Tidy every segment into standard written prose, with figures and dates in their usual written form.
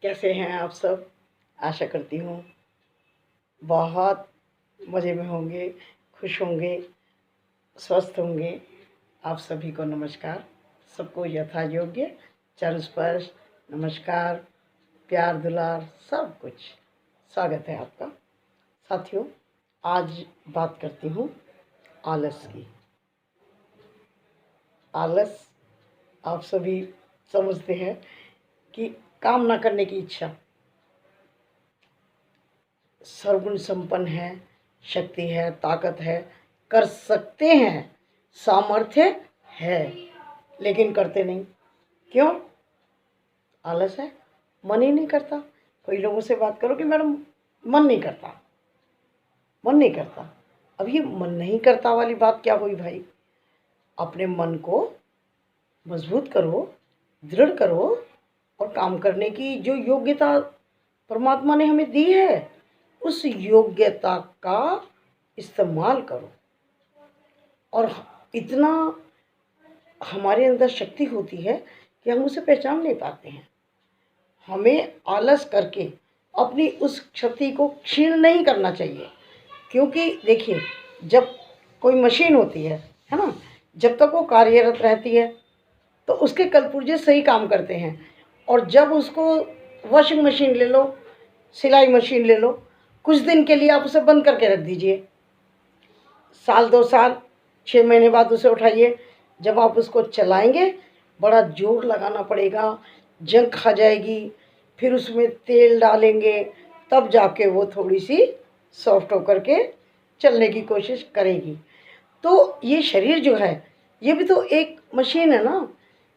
कैसे हैं आप सब। आशा करती हूँ बहुत मज़े में होंगे, खुश होंगे, स्वस्थ होंगे। आप सभी को नमस्कार। सबको यथा योग्य चरण स्पर्श नमस्कार, प्यार दुलार सब कुछ। स्वागत है आपका। साथियों, आज बात करती हूँ आलस की। आलस आप सभी समझते हैं कि काम ना करने की इच्छा। सर्वगुण संपन्न है, शक्ति है, ताकत है, कर सकते हैं, सामर्थ्य है, लेकिन करते नहीं। क्यों? आलस है, मन ही नहीं करता। कई लोगों से बात करो कि मैडम मन नहीं करता, मन नहीं करता। अब ये मन नहीं करता वाली बात क्या हुई भाई? अपने मन को मजबूत करो, दृढ़ करो और काम करने की जो योग्यता परमात्मा ने हमें दी है, उस योग्यता का इस्तेमाल करो। और इतना हमारे अंदर शक्ति होती है कि हम उसे पहचान नहीं पाते हैं। हमें आलस करके अपनी उस शक्ति को क्षीण नहीं करना चाहिए। क्योंकि देखिए, जब कोई मशीन होती है ना, जब तक वो कार्यरत रहती है तो उसके कलपुर्जे सही काम करते हैं। और जब उसको वॉशिंग मशीन ले लो, सिलाई मशीन ले लो, कुछ दिन के लिए आप उसे बंद करके रख दीजिए। साल 2 साल 6 महीने बाद उसे उठाइए। जब आप उसको चलाएंगे, बड़ा जोर लगाना पड़ेगा, जंग खा जाएगी। फिर उसमें तेल डालेंगे, तब जाके वो थोड़ी सी सॉफ्ट होकर के चलने की कोशिश करेगी। तो ये शरीर जो है, ये भी तो एक मशीन है ना।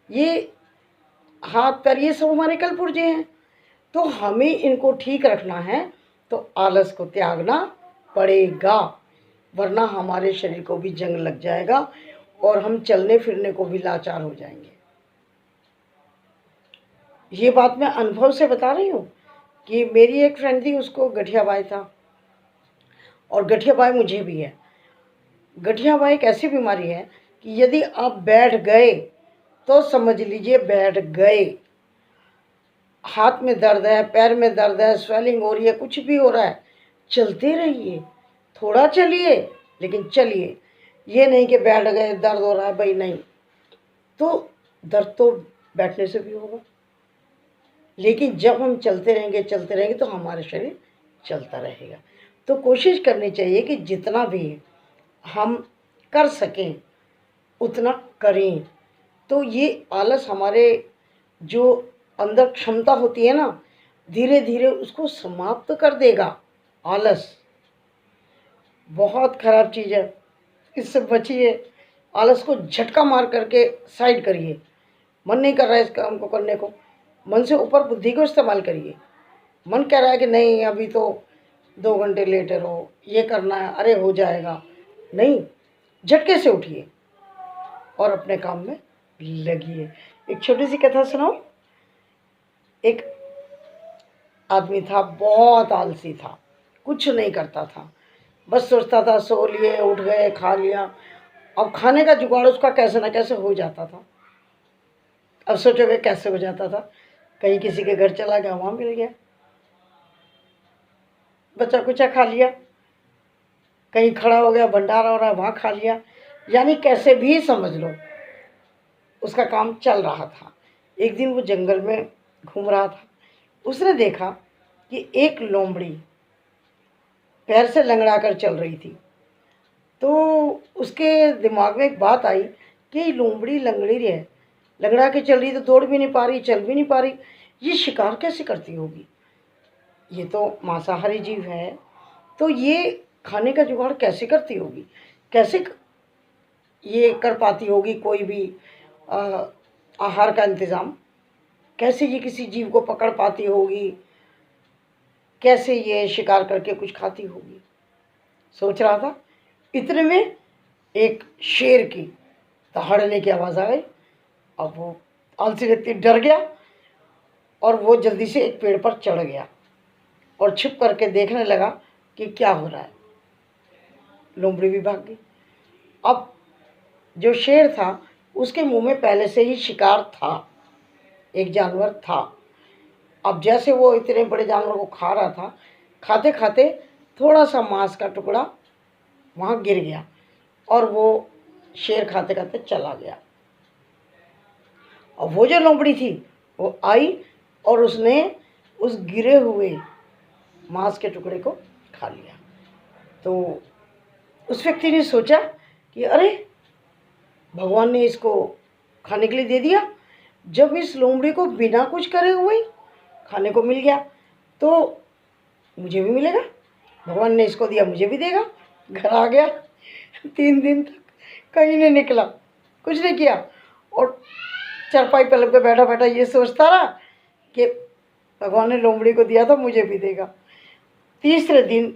ये हाथ पैर ये सब हमारे कलपुर्जे हैं। तो हमें इनको ठीक रखना है तो आलस को त्यागना पड़ेगा, वरना हमारे शरीर को भी जंग लग जाएगा और हम चलने फिरने को भी लाचार हो जाएंगे। ये बात मैं अनुभव से बता रही हूँ कि मेरी एक फ्रेंड थी, उसको गठियाबाई था और गठियाबाई मुझे भी है। गठियाबाई एक ऐसी बीमारी है कि यदि आप बैठ गए तो समझ लीजिए बैठ गए। हाथ में दर्द है, पैर में दर्द है, स्वेलिंग हो रही है, कुछ भी हो रहा है, चलते रहिए। थोड़ा चलिए लेकिन चलिए। ये नहीं कि बैठ गए दर्द हो रहा है, भाई नहीं। तो दर्द तो बैठने से भी होगा, लेकिन जब हम चलते रहेंगे तो हमारा शरीर चलता रहेगा। तो कोशिश करनी चाहिए कि जितना भी हम कर सकें उतना करें। तो ये आलस हमारे जो अंदर क्षमता होती है ना, धीरे धीरे उसको समाप्त कर देगा। आलस बहुत खराब चीज़ है, इससे बचिए। आलस को झटका मार करके साइड करिए। मन नहीं कर रहा है इस काम को करने को, मन से ऊपर बुद्धि को इस्तेमाल करिए। मन कह रहा है कि नहीं अभी तो 2 घंटे लेटे रहो, ये करना है, अरे हो जाएगा, नहीं, झटके से उठिए और अपने काम में लगिए। एक छोटी सी कथा सुनाऊं। एक आदमी था, बहुत आलसी था, कुछ नहीं करता था, बस सोचता था सो लिए, उठ गए, खा लिया। अब खाने का जुगाड़ उसका कैसे ना कैसे हो जाता था। अब सोचोगे कैसे हो जाता था? कहीं किसी के घर चला गया, वहाँ मिल गया, बचा कुचा खा लिया। कहीं खड़ा हो गया, भंडारा हो रहा है, वहाँ खा लिया। यानी कैसे भी समझ लो उसका काम चल रहा था। एक दिन वो जंगल में घूम रहा था, उसने देखा कि एक लोमड़ी पैर से लंगड़ा कर चल रही थी। तो उसके दिमाग में एक बात आई कि लोमड़ी लंगड़ी है, लंगड़ा के चल रही, तो दौड़ भी नहीं पा रही, चल भी नहीं पा रही, ये शिकार कैसे करती होगी? ये तो मांसाहारी जीव है, तो ये खाने का जुगाड़ कैसे करती होगी? कैसे ये कर पाती होगी कोई भी आहार का इंतज़ाम? कैसे ये किसी जीव को पकड़ पाती होगी? कैसे ये शिकार करके कुछ खाती होगी? सोच रहा था। इतने में एक शेर की दहाड़ने की आवाज़ आ गई। अब वो आलसी व्यक्ति डर गया और वो जल्दी से एक पेड़ पर चढ़ गया और छुप करके देखने लगा कि क्या हो रहा है। लोमड़ी भी भाग गई। अब जो शेर था उसके मुंह में पहले से ही शिकार था, एक जानवर था। अब जैसे वो इतने बड़े जानवर को खा रहा था, खाते खाते थोड़ा सा मांस का टुकड़ा वहाँ गिर गया और वो शेर खाते खाते चला गया। और वो जो लोमड़ी थी वो आई और उसने उस गिरे हुए मांस के टुकड़े को खा लिया। तो उस व्यक्ति ने सोचा कि अरे, भगवान ने इसको खाने के लिए दे दिया, जब इस लोमड़ी को बिना कुछ करे हुए खाने को मिल गया तो मुझे भी मिलेगा, भगवान ने इसको दिया मुझे भी देगा। घर आ गया, 3 दिन तक कहीं नहीं निकला, कुछ नहीं किया और चारपाई पलंग पे बैठा बैठा ये सोचता रहा कि भगवान ने लोमड़ी को दिया था मुझे भी देगा। तीसरे दिन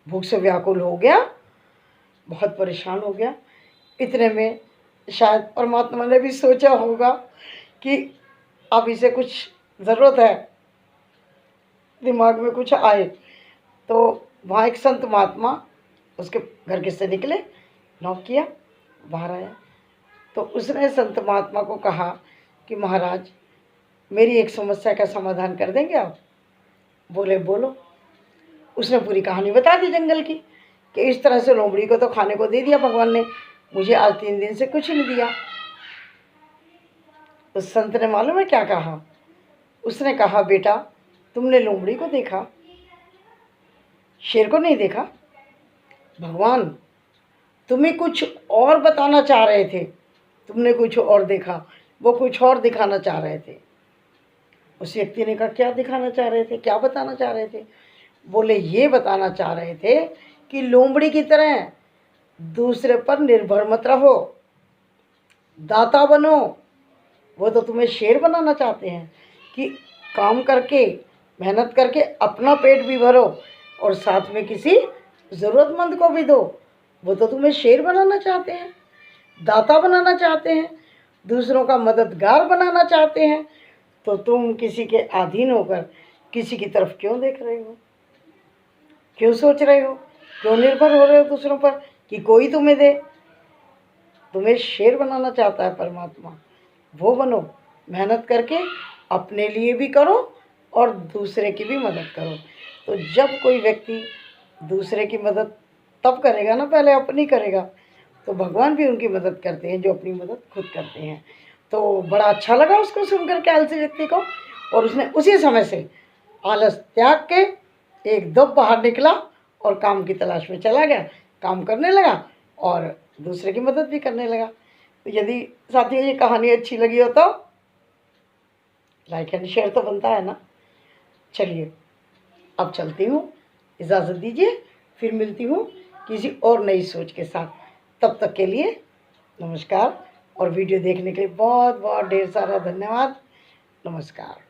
भूख से व्याकुल हो गया, बहुत परेशान हो गया। इतने में शायद परमात्मा ने भी सोचा होगा कि अब इसे कुछ ज़रूरत है, दिमाग में कुछ आए। तो वहाँ एक संत महात्मा उसके घर के से निकले, नॉक किया, बाहर आया तो उसने संत महात्मा को कहा कि महाराज, मेरी एक समस्या का समाधान कर देंगे आप? बोले बोलो। उसने पूरी कहानी बता दी जंगल की कि इस तरह से लोमड़ी को तो खाने को दे दिया भगवान ने, मुझे आज 3 दिन से कुछ नहीं दिया। उस संत ने मालूम है क्या कहा? उसने कहा, बेटा तुमने लोमड़ी को देखा, शेर को नहीं देखा। भगवान तुम्हें कुछ और बताना चाह रहे थे, तुमने कुछ और देखा, वो कुछ और दिखाना चाह रहे थे। उस व्यक्ति ने कहा, क्या दिखाना चाह रहे थे, क्या बताना चाह रहे थे? बोले, ये बताना चाह रहे थे कि लोमड़ी की तरह दूसरे पर निर्भर मत रहो, दाता बनो। वो तो तुम्हें शेर बनाना चाहते हैं कि काम करके, मेहनत करके अपना पेट भी भरो और साथ में किसी ज़रूरतमंद को भी दो। वो तो तुम्हें शेर बनाना चाहते हैं, दाता बनाना चाहते हैं, दूसरों का मददगार बनाना चाहते हैं। तो तुम किसी के अधीन होकर किसी की तरफ क्यों देख रहे हो, क्यों सोच रहे हो, क्यों निर्भर हो रहे हो दूसरों पर कि कोई तुम्हें दे? तुम्हें शेर बनाना चाहता है परमात्मा, वो बनो, मेहनत करके अपने लिए भी करो और दूसरे की भी मदद करो। तो जब कोई व्यक्ति दूसरे की मदद तब करेगा ना, पहले अपनी करेगा, तो भगवान भी उनकी मदद करते हैं जो अपनी मदद खुद करते हैं। तो बड़ा अच्छा लगा उसको सुनकर के आलसी व्यक्ति को, और उसने उसी समय से आलस त्याग के एकदम बाहर निकला और काम की तलाश में चला गया, काम करने लगा और दूसरे की मदद भी करने लगा। तो यदि साथियों ये कहानी अच्छी लगी हो तो लाइक एंड शेयर तो बनता है ना। चलिए अब चलती हूँ, इजाज़त दीजिए, फिर मिलती हूँ किसी और नई सोच के साथ। तब तक के लिए नमस्कार, और वीडियो देखने के लिए बहुत बहुत ढेर सारा धन्यवाद। नमस्कार।